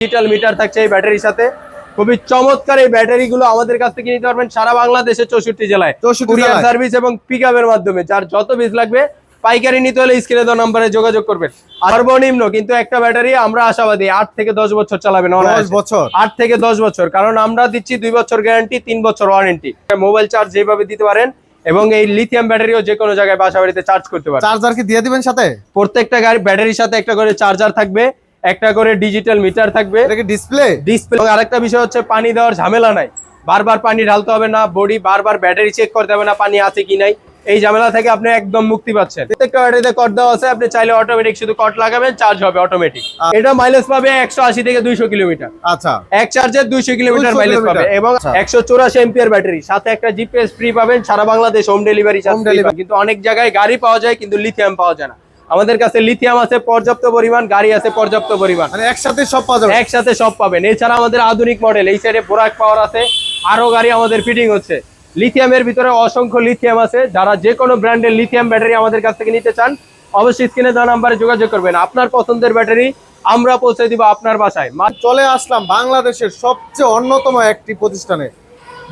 Digital meter থাকছে এই ব্যাটারির সাথে। খুবই চমৎকার এই ব্যাটারিগুলো আমাদের কাছ থেকে নিতে পারবেন সারা বাংলাদেশে 64 জেলায় কুরিয়ার সার্ভিস এবং পিকআপের মাধ্যমে। যার যত পিস লাগবে পাইকারি নিতে হলে স্ক্রিনে দেওয়া নম্বরে যোগাযোগ করবেন। সর্বনিম্ন কিন্তু একটা ব্যাটারি আমরা আশাবাদী 8 থেকে 10 বছর চালাবেন। 10 বছর 8 থেকে 10 বছর, কারণ আমরা দিচ্ছি 2 বছর গ্যারান্টি, 3 বছর ওয়ারেন্টি। মোবাইল চার্জ যেভাবে দিতে পারেন এবং এই লিথিয়াম ব্যাটারিও যে কোনো জায়গায় বাসা বাড়িতে চার্জ করতে পারেন। চার্জার কি দিয়ে দিবেন সাথে? প্রত্যেকটা গাড়ি ব্যাটারির সাথে একটা করে চার্জার থাকবে, একটা করে ডিজিটাল মিটার থাকবে, ডিসপ্লে। আরেকটা বিষয় হচ্ছে পানি দেওয়ার ঝামেলা নাই, বারবার পানি ঢালতে হবে না, বডি বারবার ব্যাটারি চেক করতে হবে না পানি আছে কি নাই, এই ঝামেলা থেকে আপনি একদম মুক্তি পাচ্ছেন। প্রত্যেকটা ব্যাটারিতে কট দেওয়া আছে, আপনি চাইলে অটোমেটিক শুধু কট লাগাবেন, চার্জ হবে অটোমেটিক। এটা মাইলেজ পাবে 180 থেকে 200 কিলোমিটার। আচ্ছা, এক চার্জে 200 কিলোমিটার মাইলেজ পাবে এবং 184 এম্পিয়ার ব্যাটারি, সাথে একটা জিপিএস ফ্রি পাবেন, সারা বাংলাদেশ হোম ডেলিভারি। কিন্তু অনেক জায়গায় গাড়ি পাওয়া যায় কিন্তু লিথিয়াম পাওয়া যায় না, আমাদের কাছে লিথিয়াম আছে পর্যাপ্ত পরিমাণ, গাড়ি আছে পর্যাপ্ত পরিমাণ, মানে একসাথে সব পাওয়া যাবে, একসাথে সব পাবেন। এছাড়া আমাদের আধুনিক মডেল এই সাইডে বোরাক পাওয়ার আছে, আরো গাড়ি আমাদের ফিটিং হচ্ছে। লিথিয়ামের ভিতরে অসংখ্য লিথিয়াম আছে, যারা যে কোনো ব্র্যান্ডের লিথিয়াম ব্যাটারি আমাদের কাছ থেকে নিতে চান অবশ্যই স্ক্রিনে দেওয়া নাম্বারে যোগাযোগ করবেন। আপনার পছন্দের ব্যাটারি আমরা পৌঁছে দিব আপনার বাসায়। চলে আসলাম বাংলাদেশের সবচেয়ে অন্যতম একটি প্রতিষ্ঠানে,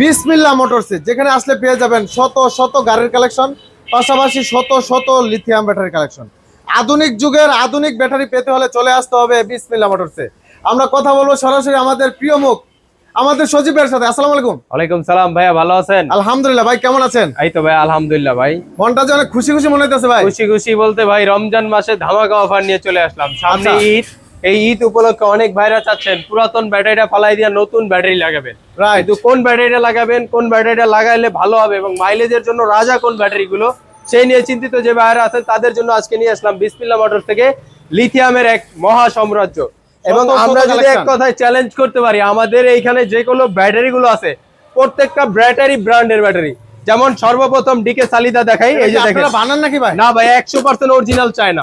বিসমিল্লাহ মোটরসে, যেখানে আসলে পেয়ে যাবেন শত শত গাড়ির কালেকশন, পাশাপাশি শত শত লিথিয়াম ব্যাটারি কালেকশন। আধুনিক যুগের আধুনিক ব্যাটারি পেতে হলে চলে আসতে হবে বিসমিল্লাহ মোটরসে। আমরা কথা বলবো সরাসরি আমাদের প্রিয় মুখ, আমাদের সজীবের সাথে। আসসালামু আলাইকুম। ওয়ালাইকুম সালাম ভাইয়া, ভালো আছেন? আলহামদুলিল্লাহ। ভাই কেমন আছেন? এই তো ভাই আলহামদুলিল্লাহ। ভাই মনটা যে অনেক খুশি খুশি মনে হইতেছে ভাই। খুশি খুশি বলতে ভাই রমজান মাসে ধামাকা অফার নিয়ে চলে আসলাম, সামনে ঈদ। এই ঈদ উপলক্ষে অনেক ভাইরা চাচ্ছেন পুরাতন ব্যাটারিটা ফালাই দিয়ে নতুন ব্যাটারি লাগাবেন। কিন্তু কোন ব্যাটারিটা লাগাবেন, কোন ব্যাটারিটা লাগাইলে ভালো হবে এবং মাইলেজের জন্য রাজা কোন ব্যাটারি গুলো, সেই নিয়ে চিন্তিত যে ভাইরা আছেন তাদের জন্য আজকে নিয়ে আসলাম বিসমিল্লাহ মোটরস থেকে লিথিয়ামের এক মহা সাম্রাজ্য। এবং আমরা যদি এক কথায় চ্যালেঞ্জ করতে পারি, আমাদের এইখানে যে কোনো ব্যাটারি গুলো আছে প্রত্যেকটা ব্যাটারি ব্র্যান্ডের ব্যাটারি। যেমন সর্বপ্রথম ডিকে সালিদা দেখাই, এই যে দেখেন। বানান নাকি ভাই? না ভাই, 100% অরিজিনাল চায় না,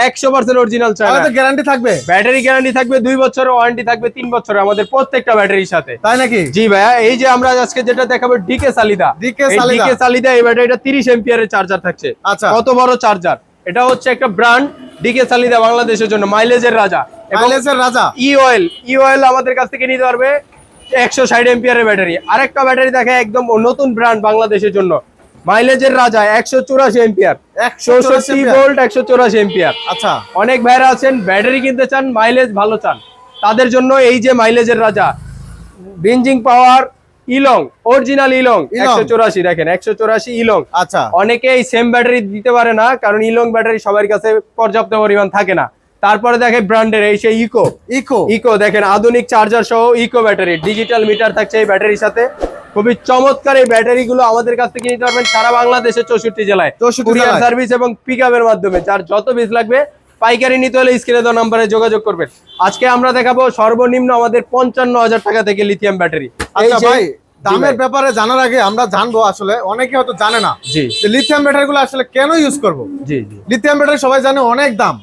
100% অরিজিনাল চায় না। গ্যারান্টি থাকবে, ব্যাটারি গ্যারান্টি থাকবে 2 বছরের, ওয়ারেন্টি থাকবে 3 বছরের আমাদের প্রত্যেকটা ব্যাটারির সাথে। তাই নাকি? জি ভাইয়া, এই যে আমরা আজকে যেটা দেখাবো ডিকে সালিদা, ডিকে সালিদা এই ব্যাটারিটা 30 এম্পিয়ারের চার্জার থাকছে। আচ্ছা, কত বড় চার্জার! এটা হচ্ছে একটা ব্র্যান্ড ডিকে সালিদা, বাংলাদেশের জন্য মাইলেজের রাজা। মাইলেজের রাজা। ই অয়েল আমাদের কাছ থেকে নিতে পারবে 160 এম্পিয়ারের ব্যাটারি। আরেকটা ব্যাটারি দেখে একদম নতুন ব্র্যান্ড বাংলাদেশের জন্য, মাইলেজের রাজা 184 এম্পিয়ার, 164 ভোল্ট, 184 এম্পিয়ার। আচ্ছা, অনেক ভাইরা আছেন ব্যাটারি কিনতে চান, মাইলেজ ভালো চান, তাদের জন্য এই যে মাইলেজের রাজা ব্রিঞ্জিং পাওয়ার ইলং, অরিজিনাল ইলং 184 দেখেন, 184 ইলং। আচ্ছা, অনেকে এই সেম ব্যাটারি দিতে পারে না, কারণ ইলং ব্যাটারি সবার কাছে পর্যাপ্ত পরিমাণ থাকে না। তারপরে দেখে ব্র্যান্ডের এই সেই ইকো দেখেন, আধুনিক চার্জার সহ ইকো ব্যাটারি, ডিজিটাল মিটার থাকছে এই ব্যাটারির সাথে। খুবই চমৎকার এই ব্যাটারিগুলো আমাদের কাছ থেকে নিতে পারবেন সারা বাংলাদেশে 64 জেলায় কুরিয়ার সার্ভিস এবং পিকআপের মাধ্যমে। যার যত পিস লাগবে পাইকারি নিতে হলে স্ক্রিনে দেওয়া নম্বরে যোগাযোগ করবেন। আজকে আমরা দেখাবো সর্বনিম্ন আমাদের 55,000 টাকা থেকে লিথিয়াম ব্যাটারি। আচ্ছা ভাই, দামের ব্যাপারে জানার আগে আমরা জানবো, আসলে অনেকে হয়তো জানে না যে লিথিয়াম ব্যাটারিগুলো আসলে কেন ইউজ করব। লিথিয়াম ব্যাটারি সবাই জানে অনেক দাম,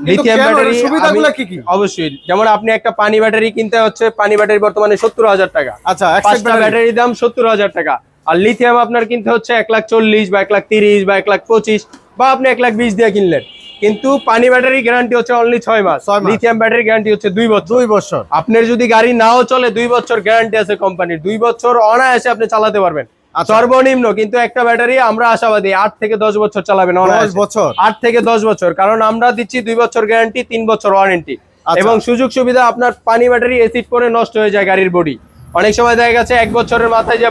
লিথিয়াম ব্যাটারি সুবিধাগুলো কি কি? অবশ্যই, যেমন আপনি একটা পানি ব্যাটারি কিনতে হচ্ছে, পানি ব্যাটারি বর্তমানে 70,000 টাকা। আচ্ছা, একটা ব্যাটারির দাম 70,000 টাকা। আর লিথিয়াম আপনার কিনতে হচ্ছে 1,40,000 বা 1,30,000 বা 1,25,000 বা আপনি 1,20,000 দিয়ে কিনলেন। কিন্তু পানি ব্যাটারি গ্যারান্টি হচ্ছে অনলি 6 মাস, লিথিয়াম ব্যাটারি গ্যারান্টি হচ্ছে 2 বছর। 2 বছর আপনার যদি গাড়ি নাও চলে 2 বছর গ্যারান্টি আছে কোম্পানির, 2 বছর অনায়াসে আপনি চালাতে পারবেন সর্বনিম্ন। কিন্তু একটা ব্যাটারি আমরা আশাবাদী 8 থেকে 10 বছর চালাবেন, 10 বছর 8 থেকে 10 বছর, কারণ আমরা দিচ্ছি 2 বছর গ্যারান্টি, 3 বছর ওয়ারেন্টি। এবং সুযোগ সুবিধা, আপনার পানি ব্যাটারি এসিড করে নষ্ট হয়ে যায় গাড়ির বডি, অনেক সময় দেখা গেছে 1 বছরের মাথায় যে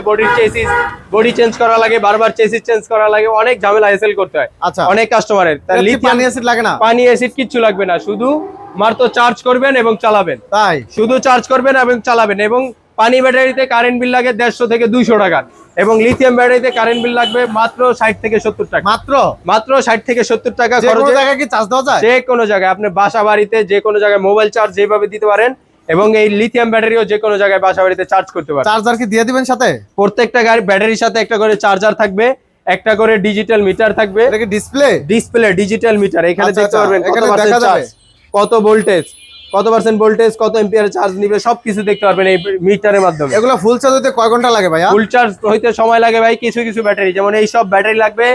বডি চেঞ্জ করা লাগে, বারবার চেসিস চেঞ্জ করা লাগে, অনেক ঝামেলা হেসেল করতে হয় অনেক কাস্টমারের। পানি অ্যাসিড লাগে না, পানি অ্যাসিড কিচ্ছু লাগবে না, শুধু মাত্র চার্জ করবেন এবং চালাবেন। তাই শুধু চার্জ করবেন এবং চালাবেন। এবং পানি ব্যাটারিতে কারেন্ট বিল লাগে 150 থেকে 200 টাকা, এবং লিথিয়াম ব্যাটারিতে কারেন্ট বিল লাগবে মাত্র 60 থেকে 70 টাকা। মাত্র 60 থেকে 70 টাকা খরচে জায়গায় কি চার্জ দেওয়া যায়? যে কোনো জায়গায়, আপনি বাসা বাড়িতে যে কোনো জায়গায় মোবাইল চার্জ যেভাবে দিতে পারেন, এবং এই লিথিয়াম ব্যাটারিও যে কোনো জায়গায় বাসা বাড়িতে চার্জ করতে পারেন। চার্জার কি দিয়ে দিবেন সাথে? প্রত্যেকটা গাড়ি ব্যাটারির সাথে একটা করে চার্জার থাকবে, একটা করে ডিজিটাল মিটার থাকবে। এটা কি ডিসপ্লে ডিজিটাল মিটার, এখানে দেখতে পারবেন কত পার্সেন্ট চার্জ, কত ভোল্টেজ, কত পার্সেন্ট ভোল্টেজ, কত এম্পিয়ার চার্জ নিবে, সবকিছু দেখতে পারবেন এই মিটারের মাধ্যমে। এগুলো ফুল চার্জ হইতে কয় ঘন্টা লাগে ভাইয়া? ফুল চার্জ হইতে সময় লাগে ভাই কিছু কিছু ব্যাটারি, যেমন এই সব ব্যাটারি লাগবে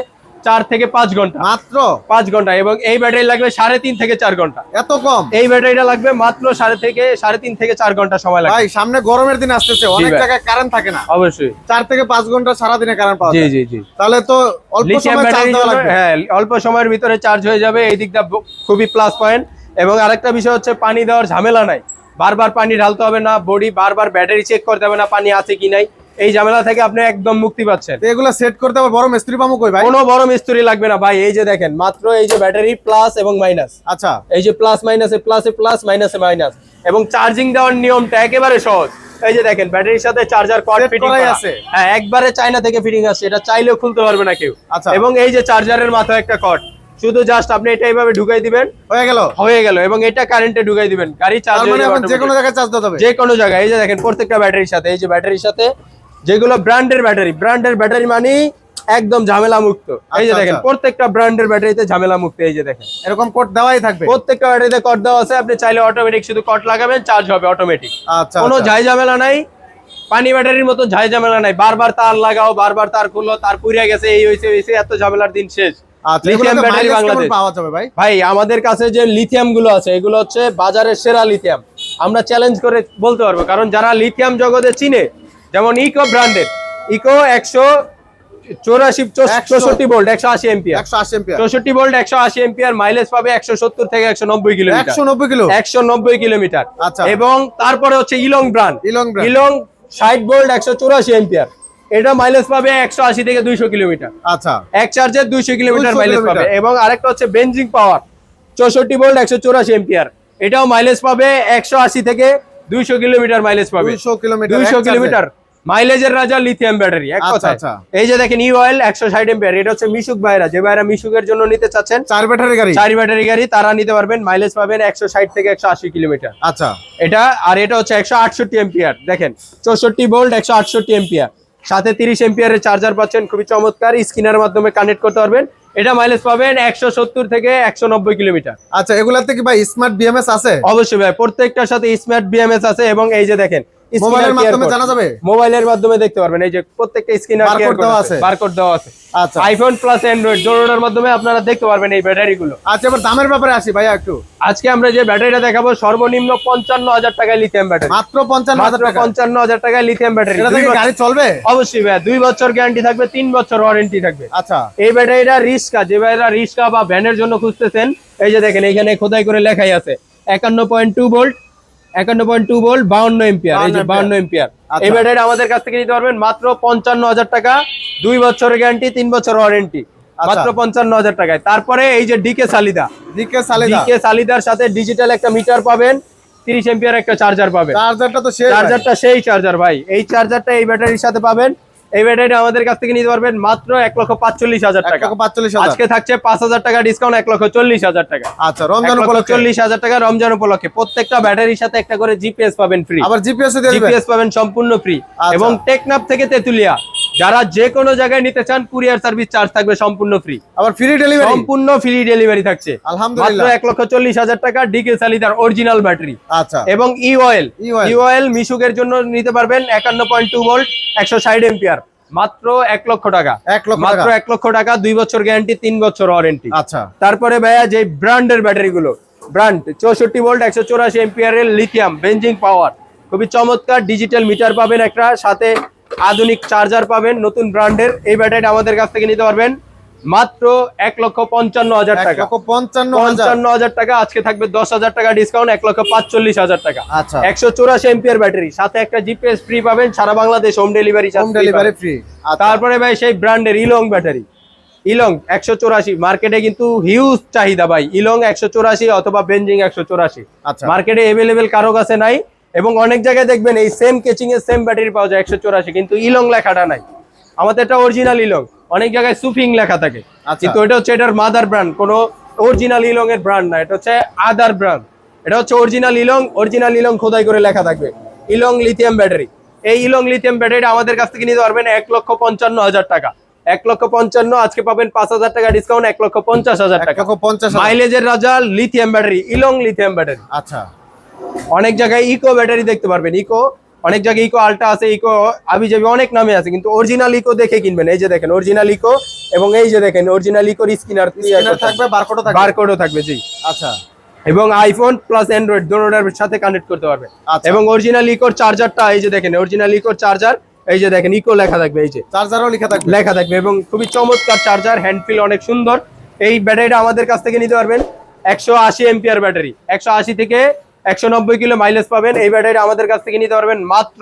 4 থেকে 5 ঘন্টা, মাত্র 5 ঘন্টা। এবং এই ব্যাটারি লাগবে 3.5 থেকে 4 ঘন্টা। এত কম? এই ব্যাটারিটা লাগবে মাত্র 3.5 থেকে 4 ঘন্টা সময় লাগবে। ভাই সামনে গরমের দিন আসতেছে, অনেক ভাই। জায়গায় কারেন্ট থাকে না, অবশ্যই 4 থেকে 5 ঘন্টা সারা দিনে কারেন্ট পাওয়া জি যায়। জি জি। তাহলে তো অল্প লিথিয়াম সময় চার্জ ব্যাটারি দেওয়া লাগবে। হ্যাঁ, অল্প সময়ের ভিতরে চার্জ হয়ে যাবে, এই দিকটা খুবই প্লাস পয়েন্ট। এবং আরেকটা বিষয় হচ্ছে পানি দেওয়ার ঝামেলা নাই, বারবার পানি ঢালতে হবে না, বডি বারবার ব্যাটারি চেক করতে হবে না পানি আছে কি নাই, এই ঝামেলা থেকে আপনি একদম মুক্তি পাচ্ছেন। তো এগুলো সেট করতে হবে বড় মিস্ত্রি পাবো কই ভাই? কোনো বড় মিস্ত্রি লাগবে না ভাই, এই যে দেখেন মাত্র এই যে ব্যাটারি প্লাস এবং মাইনাস, আচ্ছা এই যে প্লাস মাইনাসে প্লাসে প্লাস মাইনাসে মাইনাস। এবং চার্জিং দেওয়ার নিয়মটা একেবারে সহজ, এই যে দেখেন ব্যাটারির সাথে চার্জার কর্ড Set ফিটিং করাই আছে। আছে। হ্যাঁ, একবারে চায়না থেকে ফিটিং আছে, এটা চাইলেও খুলতে পারবে না কেউ। আচ্ছা। এবং এই যে চার্জারের মাথায় একটা কর্ড, শুধু জাস্ট আপনি এটা এইভাবে ঢুকাই দিবেন, হয়ে গেল। এবং এটা কারেন্টে ঢুকাই দিবেন, গাড়ি চার্জ তার হয়ে মানে যাবে এখন যে কোনো জায়গায় চার্জ দিতে হবে? যে কোনো জায়গায়। এই যে দেখেন প্রত্যেকটা ব্যাটারির সাথে, এই যে ব্যাটারির সাথে যেগুলো ব্র্যান্ডের ব্যাটারি মানে একদম ঝামেলা মুক্ত। এই যে আচ্ছা, দেখেন আচ্ছা। প্রত্যেকটা ব্র্যান্ডের ব্যাটারিতে ঝামেলা মুক্ত। এই যে দেখেন এরকম কোড দেওয়াই থাকবে? প্রত্যেকটা ব্যাটারিতে কট দেওয়া আছে, আপনি চাইলে অটোমেটিক শুধু কট লাগাবেন, চার্জ হবে অটোমেটিক। আচ্ছা, কোনো আচ্ছা। ঝাই ঝামেলা নাই, পানি ব্যাটারির মতো ঝাই ঝামেলা নাই, বারবার তার লাগাও, বারবার তার খুললো, তার পুড়ে গেছে, এই হইছে এত ঝামেলার দিন শেষ। আচ্ছা, লিথিয়াম এগুলোতে ব্যাটারি mileage বাংলাদেশ কেমন পাওয়া যাবে ভাই? ভাই, আমাদের কাছে যে লিথিয়াম গুলো আছে এগুলো হচ্ছে বাজারের সেরা লিথিয়াম, আমরা চ্যালেঞ্জ করে বলতে পারবো। কারণ যারা লিথিয়াম জগতে চিনে, যেমন ইকো ব্র্যান্ডের Eco 64 volt 180 ampere, 180 ampere, 64 volt 180 ampere, mileage পাবে 170 থেকে 190 কিলোমিটার, 190 কিলো, 190 কিলোমিটার। আচ্ছা। এবং তারপরে হচ্ছে ইলং ব্র্যান্ড, ইলং brand। ইলং 60 ভোল্ট 184 এম্পিয়ার, এটা মাইলেজ পাবে 180 থেকে 200 কিলোমিটার, আচ্ছা। এক চার্জে 200 কিলোমিটার 200 মাইলেজ পাবে। কিলোমিটার। এবং আরেকটা হচ্ছে বেনজিং পাওয়ার 64 ভোল্ট 184 এম্পিয়ার, এটাও মাইলেজ পাবে 180 থেকে 200 কিলোমিটার মাইলেজ পাবে, 200 কিলোমিটার, 200 এক চার্জে। কিলোমিটার মাইলেজের রাজা লিথিয়াম ব্যাটারি এক আচ্ছা, কথায়। আচ্ছা। এই যে দেখেন ইউএল 160 এম্পিয়ার, এটা হচ্ছে মিশুক ভাইরা, যে ভাইরা মিশুকের জন্য নিতে চাচ্ছেন 4 ব্যাটারি গাড়ি। 4 ব্যাটারি গাড়ি, তারা নিতে পারবেন, মাইলেজ পাবেন 160 থেকে 180 কিলোমিটার। আচ্ছা। এটা আর এটা হচ্ছে 168 এম্পিয়ার, দেখেন 64 ভোল্ট 168 এম্পিয়ার, সাথে 30 এম্পিয়ারের চার্জার পাচ্ছেন, খুবই চমৎকার, স্ক্রিনের মাধ্যমে কানেক্ট করতে পারবেন। এটা মাইলেজ পাবেন 170 থেকে 190 কিলোমিটার। আচ্ছা, এগুলাতে কি ভাই স্মার্ট বিএমএস আছে? অবশ্যই ভাই, প্রত্যেকটার সাথে স্মার্ট বিএমএস আছে। এবং এই যে দেখেন মোবাইলের মাধ্যমে জানা যাবে? মোবাইলের মাধ্যমে দেখতে পারবেন, এই যে প্রত্যেকটা স্ক্রিনার Barcode দেওয়া আছে? বারকোড দেওয়া আছে। আচ্ছা, আইফোন প্লাস অ্যান্ড্রয়েড দুটোর মাধ্যমে আপনারা দেখতে পারবেন এই ব্যাটারিগুলো। আচ্ছা। এবার দামের ব্যাপারে আসি ভাইয়া একটু। আজকে আমরা যে ব্যাটারিটা দেখাবো সর্বনিম্ন 55,000 টাকায় লিথিয়াম ব্যাটারি, মাত্র 55,000 টাকা? 55,000 টাকায় লিথিয়াম ব্যাটারি। এটা থেকে গাড়ি চলবে? অবশ্যই ভাই, 2 বছর গ্যারান্টি থাকবে, 3 বছর ওয়ারেন্টি থাকবে। আচ্ছা। এই ব্যাটারিটা রিস্কা, যে ভাইরা রিস্কা বা ভ্যানের জন্য খুঁজতেছেন, এই যে দেখেন এখানে খোদাই করে লেখাই আছে 51.2 ভোল্ট 52 এম্পিয়ার, এই যে 52 এম্পিয়ার। এই ব্যাটারি আমাদের কাছ থেকে নিতে পারবেন মাত্র 55,000 টাকা, 2 বছরের গ্যারান্টি, 3 বছর ওয়ারেন্টি, মাত্র 55,000 টাকায়। তারপরে এই যে ডিকে সালিদার সাথে ডিজিটাল একটা মিটার পাবেন, 30 এম্পিয়ার একটা চার্জার পাবেন। চার্জারটা তো সেই চার্জারটা সেই চার্জার ভাই, এই চার্জারটা এই ব্যাটারির সাথে পাবেন। এই ব্যাটারিটা আমাদের কাছ থেকে নিতে পারবেন মাত্র 1,45,000 টাকা। 1,45,000। আজকে থাকছে 5,000 টাকা ডিসকাউন্ট, 1,40,000 টাকা। আচ্ছা, রমজান উপলক্ষে 1,40,000 টাকা রমজান উপলক্ষে। প্রত্যেকটা ব্যাটারির সাথে একটা করে জিপিএস পাবেন ফ্রি, আবার জিপিএস দিয়ে দিবেন? জিপিএস পাবেন সম্পূর্ণ ফ্রি। আচ্ছা। এবং টেকনাফ থেকে তেতুলিয়া যারা যে কোনো জায়গায় নিতে চান, কুরিয়ার সার্ভিস চার্জ থাকবে সম্পূর্ণ ফ্রি, আবার ফ্রি ডেলিভারি? সম্পূর্ণ ফ্রি ডেলিভারি থাকছে। আলহামদুলিল্লাহ। মাত্র 1,40,000 টাকা ডিকে সালিদার অরিজিনাল ব্যাটারি। আচ্ছা। এবং ইওএল মিশুকের জন্য নিতে পারবেন 51.2 ভোল্ট 160 এম্পিয়ার, মাত্র 1 লক্ষ টাকা, 1 লক্ষ টাকা। মাত্র 1 লক্ষ টাকা, 2 বছর গ্যারান্টি, 3 বছর ওয়ারেন্টি। আচ্ছা। তারপরে ভাইয়া যে ব্র্যান্ডের ব্যাটারি গুলো, ব্র্যান্ড 64 ভোল্ট 184 এম্পিয়ারের লিথিয়াম বেনজিং পাওয়ার, খুবই চমৎকার, ডিজিটাল মিটার পাবেন একটা, সাথে আধুনিক চার্জার পাবেন, নতুন ব্র্যান্ডের। এই ব্যাটারিটা আমাদের কাছ থেকে নিতে পারবেন মাত্র 1,55,000 টাকা, 1,55,000 টাকা। আজকে থাকবে 10,000 টাকা ডিসকাউন্ট, 1,45,000 টাকা। আচ্ছা। 184 এম্পিয়ার ব্যাটারি, সাথে একটা জিপিএস ফ্রি পাবেন, সারা বাংলাদেশ হোম ডেলিভারি ফ্রি। তারপরে ভাই সেই ব্র্যান্ডের ইলং ব্যাটারি, ইলং 184, মার্কেটে কিন্তু হিউজ চাহিদা ভাই, ইলং 184 অথবা বেনজিং 184 আচ্ছা। মার্কেটে এভেলেবেল কারো কাছে নাই। এবং অনেক জায়গায় দেখবেন এই সেম কেচিং এর সেম ব্যাটারি পাওয়া যায় 184, কিন্তু ইলং লেখাটা নাই। আমাদের এটা অরিজিনাল ইলং, অনেক জায়গায় সুফিং লেখা থাকে, কিন্তু এটা হচ্ছে এটার মাদার ব্র্যান্ড, কোনো অরিজিনাল ইলং এর ব্র্যান্ড না, এটা হচ্ছে আদার ব্র্যান্ড। এটা হচ্ছে অরিজিনাল ইলং খোদাই করে লেখা থাকবে, ইলং লিথিয়াম ব্যাটারি। এই ইলং লিথিয়াম ব্যাটারিটা আমাদের কাছ থেকে নিতে পারবেন 1,55,000 টাকা, 1,55,000। আজকে পাবেন 5,000 টাকা ডিসকাউন্ট, 1,50,000 টাকা। মাইলেজের রাজা লিথিয়াম ব্যাটারি, ইলং লিথিয়াম ব্যাটারি। আচ্ছা। অনেক জায়গায় ইকো ব্যাটারি দেখতে পারবেন, ইকো অনেক জায়গায় ইকো আল্ট্রা আছে, ইকো আবিজাবি অনেক নামে আছে, কিন্তু অরিজিনাল ইকো দেখে কিনবেন। এই যে দেখেন অরিজিনাল ইকো এবং এই যে দেখেন অরিজিনাল ইকোর স্ক্যানার থাকবে, বারকোডও থাকবে। বারকোডও থাকবে জি। আচ্ছা। এবং আইফোন প্লাস অ্যান্ড্রয়েড দুটোটার সাথে কানেক্ট করতে পারবে। আচ্ছা। এবং অরিজিনাল ইকোর চার্জারটা এই যে দেখেন অরিজিনাল ইকোর চার্জার, এই যে দেখেন ইকো লেখা থাকবে, এই যে চার্জারও লেখা থাকবে এবং খুবই চমৎকার চার্জার, হ্যান্ড ফিল অনেক সুন্দর। এই ব্যাটারিটা আমাদের কাছ থেকে নিতে পারবেন 180 এম্পিয়ার ব্যাটারি, 180 থেকে 190 কিলো মাইলেজ পাবেন। এই ব্যাটারি আমাদের কাছ থেকে নিতে পারবেন মাত্র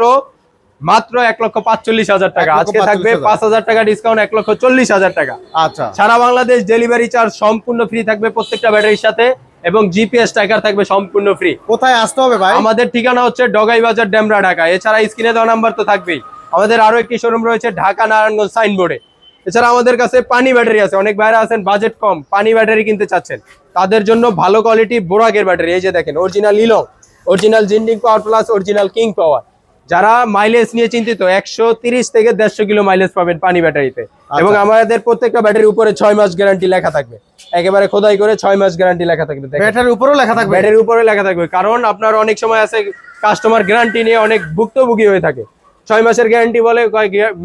1,45,000 টাকা। আজকে থাকবে 5,000 টাকা ডিসকাউন্ট, 1,40,000 টাকা। আচ্ছা। সারা বাংলাদেশ ডেলিভারি চার্জ সম্পূর্ণ ফ্রি থাকবে প্রত্যেকটা ব্যাটারির সাথে, এবং জিপিএস ট্র্যাকার থাকবে সম্পূর্ণ ফ্রি। কোথায় আসতে হবে ভাই? আমাদের ঠিকানা হচ্ছে ডগাই বাজার, ডেমরা, ঢাকা। এছাড়া স্ক্রিনে দেওয়া নাম্বার তো থাকবেই। আমাদের আরো একটি শোরুম রয়েছে ঢাকা নারায়ণগঞ্জ সাইনবোর্ডে। এছাড়া আমাদের কাছে পানি ব্যাটারি আছে, অনেক ভাইরা আছেন বাজেট কম, পানি ব্যাটারি কিনতে চাচ্ছেন, তাদের জন্য ভালো কোয়ালিটি বোরাকের ব্যাটারি। এই যে দেখেন original ইলং, original জিন্ডিং power plus original king পাওয়ার। যারা মাইলেজ নিয়ে চিন্তিত 130 থেকে 150 কিলো মাইলেজ পাবেন পানি ব্যাটারিতে। এবং আমাদের প্রত্যেকটা ব্যাটারির উপরে 6 মাস গ্যারান্টি লেখা থাকবে, একেবারে খোদাই করে 6 মাস গ্যারান্টি লেখা থাকবে। ব্যাটারির উপরেও লেখা থাকবে? ব্যাটারির উপরে লেখা থাকবে, কারণ আপনার অনেক সময় আছে কাস্টমার গ্যারান্টি নিয়ে অনেক ভুক্তভোগী হয়ে থাকে। 6 মাসের গ্যারান্টি বলে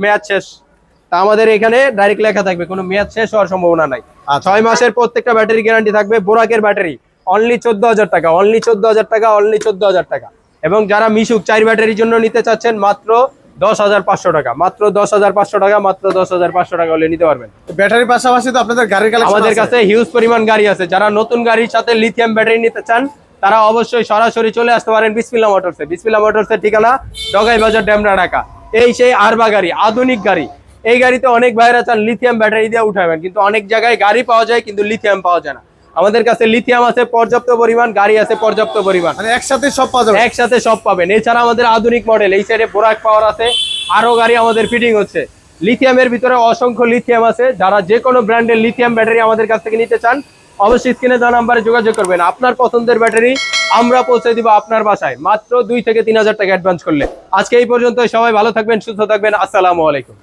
মেয়াদ শেষ, তা আমাদের এখানে ডাইরেক্ট লেখা থাকবে কোনো মেয়াদ শেষ হওয়ার সম্ভাবনা নাই। 6 মাসের প্রত্যেকটা ব্যাটারি গ্যারান্টি থাকবে। বোরাকের ব্যাটারি অনলি 14,000 টাকা, অনলি 14,000 টাকা, অনলি 14,000 টাকা। এবং যারা মিশুক 4 ব্যাটারির জন্য নিতে চাচ্ছেন মাত্র 10,500 টাকা, মাত্র 10,500 টাকা, মাত্র 10,500 টাকা হলে নিতে পারবেন। ব্যাটারির পাশাপাশি তো আপনাদের গাড়ির কালেকশন আমাদের কাছে হিউজ পরিমাণ গাড়ি আছে। যারা নতুন গাড়ির সাথে লিথিয়াম ব্যাটারি নিতে চান তারা অবশ্যই সরাসরি চলে আসতে পারেন বিসমিল্লাহ মোটরসে। বিসমিল্লাহ মোটরসের ঠিকানা ডগাই বাজার, ডেমরা, ঢাকা। এই সেই আরবা গাড়ি, আধুনিক গাড়ি। এই গাড়িতে অনেক ভাইরা চান লিথিয়াম ব্যাটারি দিয়ে উঠাবেন, কিন্তু অনেক জায়গায় গাড়ি পাওয়া যায় কিন্তু লিথিয়াম পাওয়া যায় না। আমাদের কাছে লিথিয়াম আছে পর্যাপ্ত পরিমাণ, গাড়ি আছে পর্যাপ্ত পরিমাণ, মানে একসাথে সব পাওয়া যাবে, একসাথে সব পাবেন। এছাড়া আমাদের আধুনিক মডেল, এই সাইডে বোরাক পাওয়ার আছে, আরো গাড়ি আমাদের ফিটিং হচ্ছে। লিথিয়ামের ভিতরে অসংখ্য লিথিয়াম আছে। যারা যে কোনো ব্র্যান্ডের লিথিয়াম ব্যাটারি আমাদের কাছ থেকে নিতে চান অবশ্যই স্ক্রিনে দেওয়া নাম্বারে যোগাযোগ করবেন। আপনার পছন্দের ব্যাটারি আমরা পৌঁছে দিব আপনার বাসায় মাত্র 2 থেকে 3,000 টাকা অ্যাডভান্স করলে। আজকে এই পর্যন্ত, সবাই ভালো থাকবেন, সুস্থ থাকবেন। আসসালামু আলাইকুম।